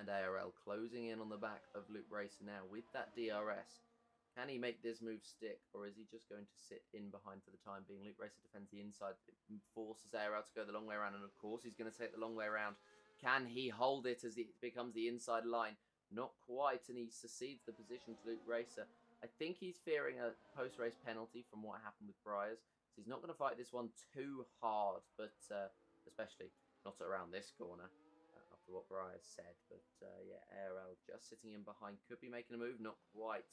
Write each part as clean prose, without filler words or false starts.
And ARL closing in on the back of Luke Racer now with that DRS. Can he make this move stick, or is he just going to sit in behind for the time being? Luke Racer defends the inside, it forces ARL to go the long way around, and of course he's going to take the long way around. Can he hold it as it becomes the inside line? Not quite, and he succeeds the position to Luke Racer. I think he's fearing a post-race penalty from what happened with Briars, so he's not going to fight this one too hard, but especially not around this corner. After what Briars said, but yeah, ARL just sitting in behind, could be making a move, not quite.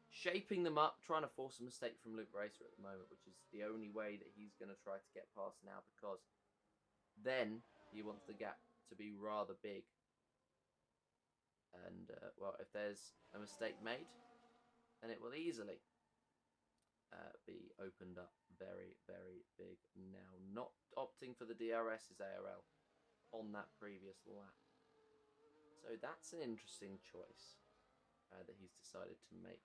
Shaping them up, trying to force a mistake from Luke Racer at the moment, which is the only way that he's going to try to get past now, because then he wants the gap to be rather big. And, well, if there's a mistake made, then it will easily be opened up very, very big now. Not opting for the DRS is ARL on that previous lap. So that's an interesting choice that he's decided to make.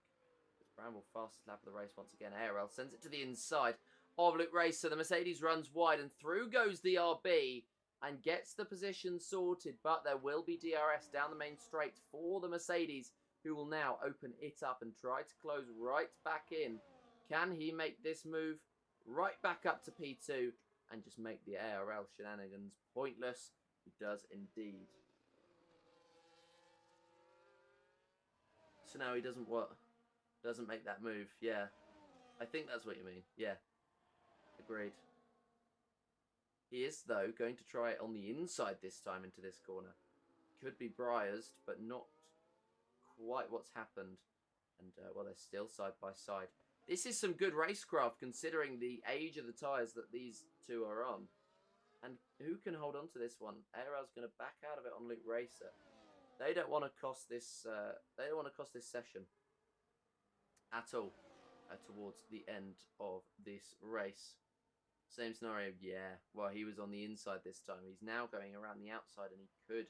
Bramble, fastest lap of the race once again. ARL sends it to the inside of Luke Racer. The Mercedes runs wide and through goes the RB and gets the position sorted, but there will be DRS down the main straight for the Mercedes, who will now open it up and try to close right back in. Can he make this move right back up to P2 and just make the ARL shenanigans pointless? He does indeed. So now he doesn't what? Doesn't make that move. Yeah. I think that's what you mean. Yeah. Agreed. He is, though, going to try it on the inside this time into this corner. Could be Briars, but not quite what's happened. And, well, they're still side by side. This is some good racecraft, considering the age of the tyres that these two are on. And who can hold on to this one? ARL's going to back out of it on Luke Racer. They don't want to cost this. They don't want to cost this session at all towards the end of this race. Same scenario, yeah. Well, he was on the inside this time. He's now going around the outside, and he could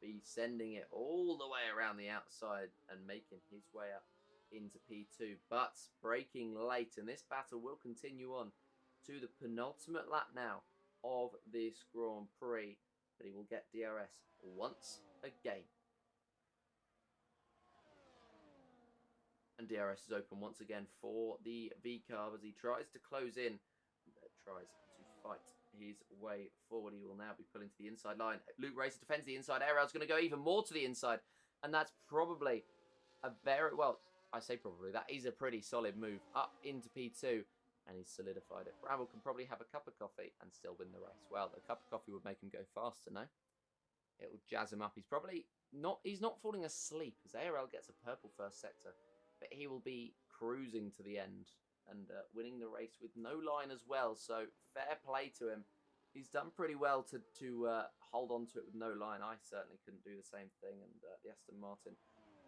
be sending it all the way around the outside and making his way up into P2. But braking late, and this battle will continue on to the penultimate lap now of this Grand Prix. But he will get DRS once again. And DRS is open once again for the V-Carb as he tries to close in. Tries to fight his way forward. He will now be pulling to the inside line. Luke Racer defends the inside. ARL's going to go even more to the inside. And that's probably a very, well, I say probably, that is a pretty solid move up into P2. And he's solidified it. Bramble can probably have a cup of coffee and still win the race. Well, a cup of coffee would make him go faster, no? It will jazz him up. He's probably not, he's not falling asleep as ARL gets a purple first sector. But he will be cruising to the end and winning the race with no line as well. So fair play to him. He's done pretty well to hold on to it with no line. I certainly couldn't do the same thing. And the Aston Martin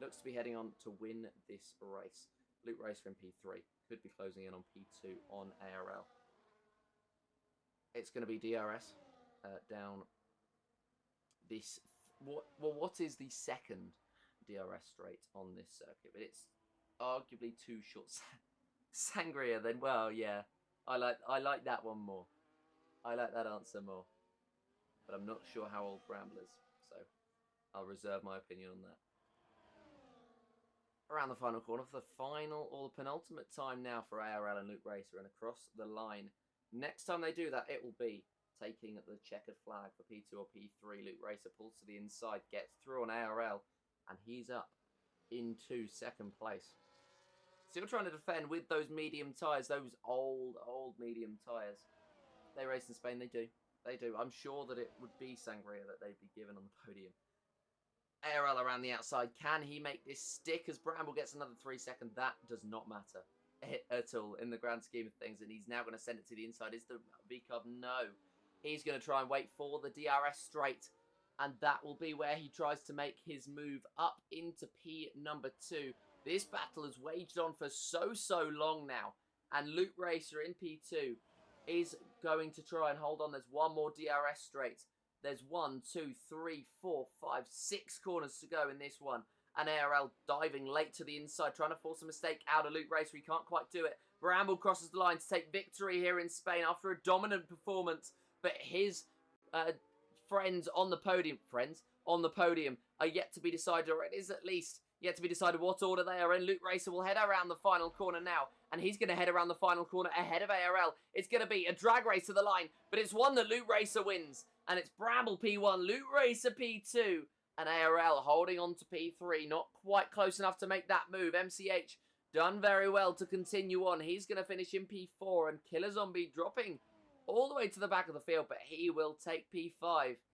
looks to be heading on to win this race. Luke Racer in P3. Could be closing in on P2 on ARL. It's going to be DRS down this. What is the second DRS straight on this circuit? But it's arguably too short. Sangria, then, well, yeah. I like that one more. I like that answer more. But I'm not sure how old Bramble is, so I'll reserve my opinion on that. Around the final corner for the final or the penultimate time now for ARL and Luke Racer, and across the line. Next time they do that, it will be taking the checkered flag for P2 or P3. Luke Racer pulls to the inside, gets through on ARL, and he's up into second place. Still trying to defend with those medium tyres, those old medium tyres. They race in Spain, they do. They do. I'm sure that it would be Sangria that they'd be given on the podium. ARL around the outside. Can he make this stick as Bramble gets another 3 seconds? That does not matter at all in the grand scheme of things. And he's now going to send it to the inside. Is the V-Carb? No. He's going to try and wait for the DRS straight. And that will be where he tries to make his move up into P number 2. This battle has waged on for so long now. And Luke Racer in P2 is going to try and hold on. There's one more DRS straight. There's 1, 2, 3, 4, 5, 6 corners to go in this one. And ARL diving late to the inside, trying to force a mistake out of Luke Racer. He can't quite do it. Bramble crosses the line to take victory here in Spain after a dominant performance. But his friends on the podium, on the podium are yet to be decided, or it is at least yet to be decided what order they are in. Loot Racer will head around the final corner now, and he's going to head around the final corner ahead of ARL. It's going to be a drag race to the line, but it's one that Loot Racer wins, and it's Bramble P1, Loot Racer P2, and ARL holding on to P3, not quite close enough to make that move. MCH done very well to continue on. He's going to finish in P4, and Killer Zombie dropping all the way to the back of the field, but he will take P5.